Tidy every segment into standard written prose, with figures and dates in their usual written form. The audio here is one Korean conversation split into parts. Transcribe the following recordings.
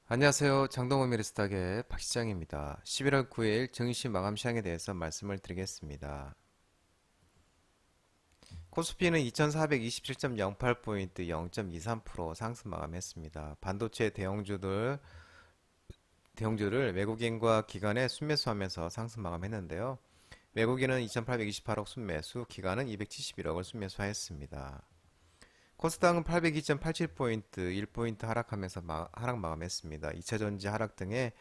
안녕하세요. 장동호 미르스탁의 박시장입니다. 11월 9일 증시 마감 시황에 대해서 말씀을 드리겠습니다. 코스피는 2427.08포인트 0.23% 상승 마감했습니다. 반도체 대형주를 외국인과 기관에 순매수하면서 상승 마감했는데요. 외국인은 2828억 순매수, 기관은 271억을 순매수하였습니다. 코스닥은 802.87포인트, 1포인트 하락하면서 하락 마감했습니다. 2차전지 하락 등의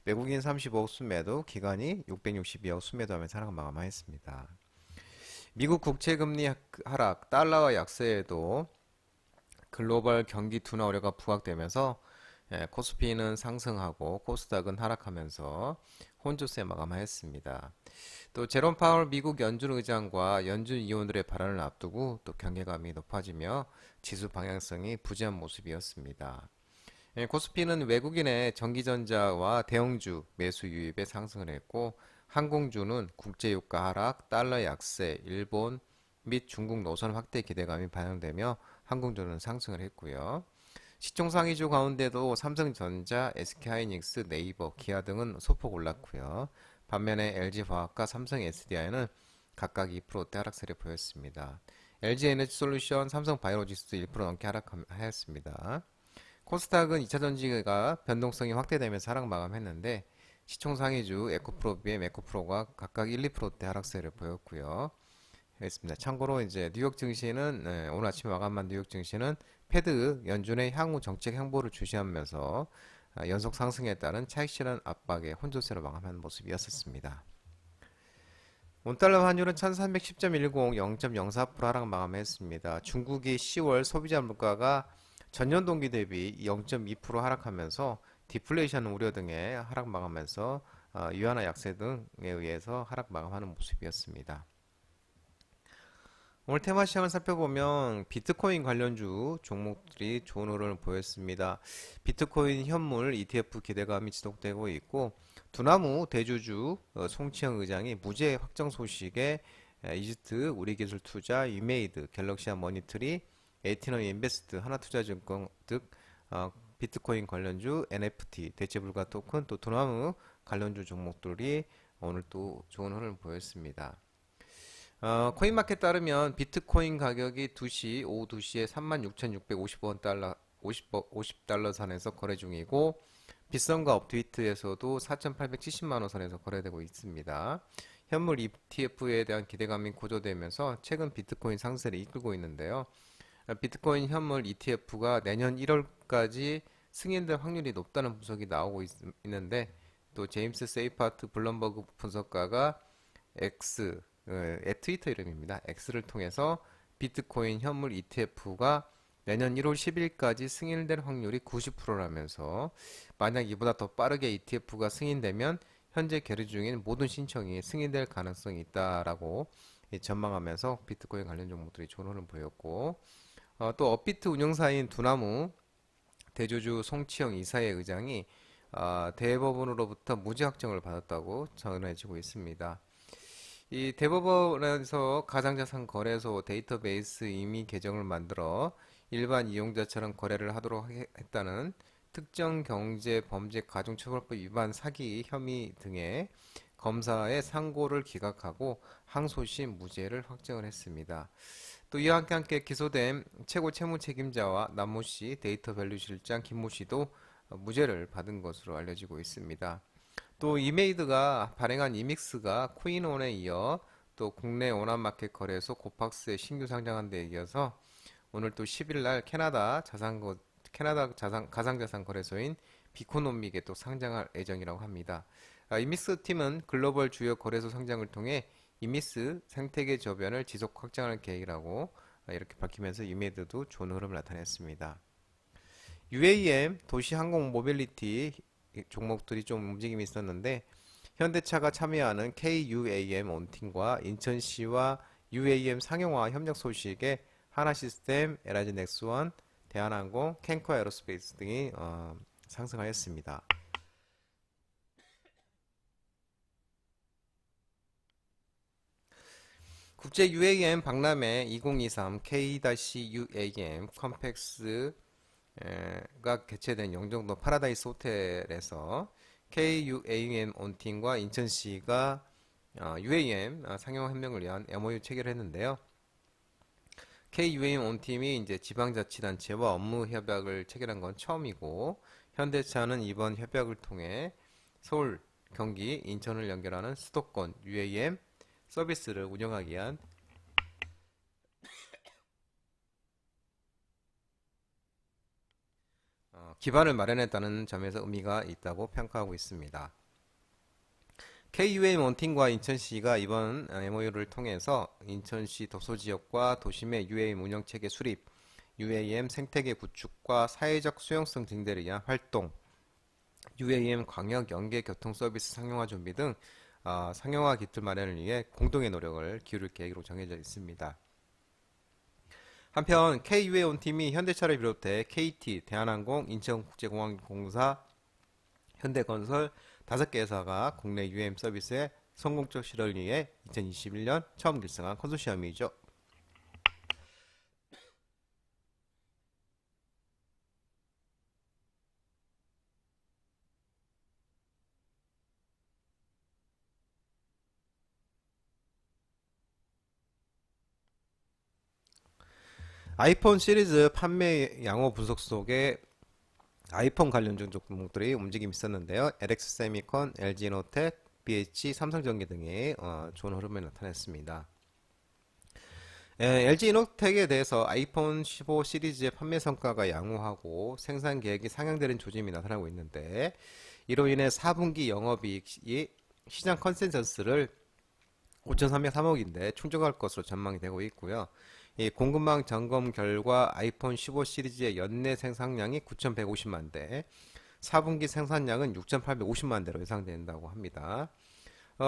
외국인 35억 순매도, 기관이 662억 순매도하면서 하락 마감하였습니다. 미국 국채금리 하락, 달러와 약세에도 글로벌 경기 둔화 우려가 부각되면서 코스피는 상승하고 코스닥은 하락하면서 혼조세 마감하였습니다. 또 제롬 파월 미국 연준 의장과 연준 의원들의 발언을 앞두고 또 경계감이 높아지며 지수 방향성이 부재한 모습이었습니다. 코스피는 외국인의 전기전자와 대형주 매수 유입에 상승을 했고, 항공주는 국제유가 하락, 달러 약세, 일본 및 중국 노선 확대 기대감이 반영되며 항공주는 상승을 했고요. 시총상위주 가운데도 삼성전자, SK하이닉스, 네이버, 기아 등은 소폭 올랐고요. 반면에 LG화학과 삼성 SDI는 각각 2%대 하락세를 보였습니다. LG에너지솔루션, 삼성바이오로직스도 1% 넘게 하락하였습니다. 코스닥은 2차전지가 변동성이 확대되면서 하락 마감했는데 시총상위주 에코프로, BM 에코프로가 각각 1, 2%대 하락세를 보였고요. 했습니다. 참고로 이제 뉴욕 증시는 오늘 아침 마감한 뉴욕 증시는 패드 연준의 향후 정책 행보를 주시하면서 연속 상승에 따른 차익 실현 압박에 혼조세로 마감한 모습이었습니다. 원달러 환율은 1310.10, 0.04% 하락 마감했습니다. 중국이 10월 소비자 물가가 전년 동기 대비 0.2% 하락하면서 디플레이션 우려 등의 하락 마감하면서 위안화 약세 등에 의해서 하락 마감하는 모습이었습니다. 오늘 테마 시장을 살펴보면 비트코인 관련주 종목들이 좋은 흐름을 보였습니다. 비트코인 현물 ETF 기대감이 지속되고 있고 두나무 대주주 송치영 의장이 무죄 확정 소식에 이지트, 우리기술투자, 유메이드, 갤럭시아 머니터리, 에이티너 인베스트, 하나투자증권 등 비트코인 관련주, NFT, 대체불가 토큰, 또 두나무 관련주 종목들이 오늘 또 좋은 흐름을 보였습니다. 코인마켓 따르면 비트코인 가격이 오후 2시에 36,650원 달러, 50달러 선에서 거래 중이고, 빗썸과 업트위트에서도 4,870만 원 선에서 거래되고 있습니다. 현물 ETF에 대한 기대감이 고조되면서 최근 비트코인 상세를 이끌고 있는데요. 비트코인 현물 ETF가 내년 1월까지 승인될 확률이 높다는 분석이 나오고 있는데, 또 제임스 세이파트 블럼버그 분석가가 X, 트위터 이름입니다. X를 통해서 비트코인 현물 ETF가 내년 1월 10일까지 승인될 확률이 90%라면서 만약 이보다 더 빠르게 ETF가 승인되면 현재 계류 중인 모든 신청이 승인될 가능성이 있다라고 전망하면서 비트코인 관련 종목들이 좋은 흐름 보였고, 또 업비트 운영사인 두나무 대주주 송치영 이사회 의장이 대법원으로부터 무죄 확정을 받았다고 전해지고 있습니다. 이 대법원에서 가상자산 거래소 데이터베이스 임의 계정을 만들어 일반 이용자처럼 거래를 하도록 했다는 특정 경제 범죄 가중처벌법 위반 사기 혐의 등의 검사의 상고를 기각하고 항소심 무죄를 확정을 했습니다. 또 이와 함께 기소된 최고 채무 책임자와 남모 씨, 데이터 밸류 실장 김모 씨도 무죄를 받은 것으로 알려지고 있습니다. 또 이메이드가 발행한 이믹스가 코인원에 이어 또 국내 오남마켓 거래소 코팍스에 신규 상장한 데 이어서 오늘 또 10일 날 캐나다 가상자산 거래소인 비코노믹에 또 상장할 예정이라고 합니다. 이믹스 팀은 글로벌 주요 거래소 상장을 통해 이믹스 생태계 저변을 지속 확장할 계획이라고 이렇게 밝히면서 이메이드도 좋은 흐름을 나타냈습니다. UAM 도시항공 모빌리티 종목들이 좀 움직임이 있었는데 현대차가 참여하는 KUAM 온팀과 인천시와 UAM 상용화 협력 소식에 하나시스템, LIG 넥스원, 대한항공, 캔커 에어로스페이스 등이 상승하였습니다. 국제 UAM 박람회 2023 K-UAM 컴팩스 가 개최된 영종도 파라다이스 호텔에서 KUAM 온팀과 인천시가 UAM 상용 협력을 위한 MOU 체결을 했는데요. KUAM 온팀이 이제 지방자치단체와 업무 협약을 체결한 건 처음이고, 현대차는 이번 협약을 통해 서울, 경기, 인천을 연결하는 수도권 UAM 서비스를 운영하기 위한 기반을 마련했다는 점에서 의미가 있다고 평가하고 있습니다. KUAM 원팀과 인천시가 이번 MOU를 통해서 인천시 도소지역과 도심의 UAM 운영체계 수립, UAM 생태계 구축과 사회적 수용성 증대를 위한 활동, UAM 광역 연계 교통 서비스 상용화 준비 등 상용화 기틀 마련을 위해 공동의 노력을 기울일 계획으로 정해져 있습니다. 한편 KUAM 팀이 현대차를 비롯해 KT, 대한항공, 인천국제공항공사, 현대건설 5개 회사가 국내 UAM 서비스의 성공적 실현을 위해 2021년 처음 결성한 컨소시엄이죠. 아이폰 시리즈 판매 양호 분석 속에 아이폰 관련주 종목들이 움직임이 있었는데요. LX 세미콘, LG 이노텍, BH, 삼성전기 등의 좋은 흐름을 나타냈습니다. LG 이노텍에 대해서 아이폰 15 시리즈의 판매 성과가 양호하고 생산 계획이 상향되는 조짐이 나타나고 있는데, 이로 인해 4분기 영업이익이 시장 컨센서스를 5,303억인데 충족할 것으로 전망이 되고 있고요. 이 공급망 점검 결과 아이폰 15 시리즈의 연내 생산량이 9,150만 대, 4분기 생산량은 6,850만 대로 예상된다고 합니다.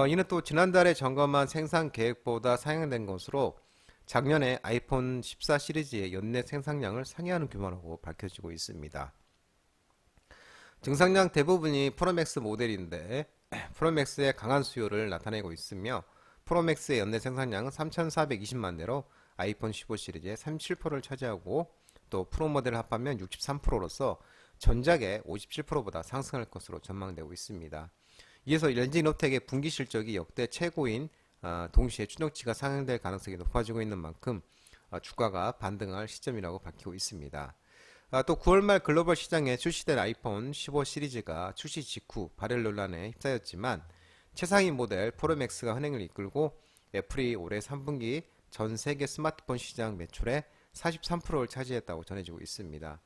이는 또 지난달에 점검한 생산 계획보다 상향된 것으로 작년에 아이폰 14 시리즈의 연내 생산량을 상회하는 규모라고 밝혀지고 있습니다. 증상량 대부분이 프로맥스 모델인데 프로맥스의 강한 수요를 나타내고 있으며, 프로맥스의 연내 생산량은 3,420만 대로 아이폰 15 시리즈의 37%를 차지하고, 또 프로 모델을 합하면 63%로서 전작의 57%보다 상승할 것으로 전망되고 있습니다. 이어서 LG 이노텍의 분기 실적이 역대 최고인 동시에 추정치가 상향될 가능성이 높아지고 있는 만큼 주가가 반등할 시점이라고 밝히고 있습니다. 또 9월 말 글로벌 시장에 출시된 아이폰 15 시리즈가 출시 직후 발열 논란에 휩싸였지만 최상위 모델 프로맥스가 흥행을 이끌고 애플이 올해 3분기 전 세계 스마트폰 시장 매출의 43%를 차지했다고 전해지고 있습니다.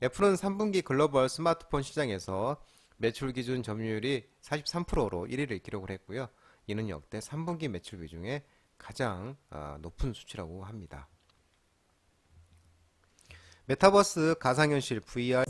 애플은 3분기 글로벌 스마트폰 시장에서 매출 기준 점유율이 43%로 1위를 기록을 했고요. 이는 역대 3분기 매출 비중에 가장 높은 수치라고 합니다. 메타버스 가상현실 VR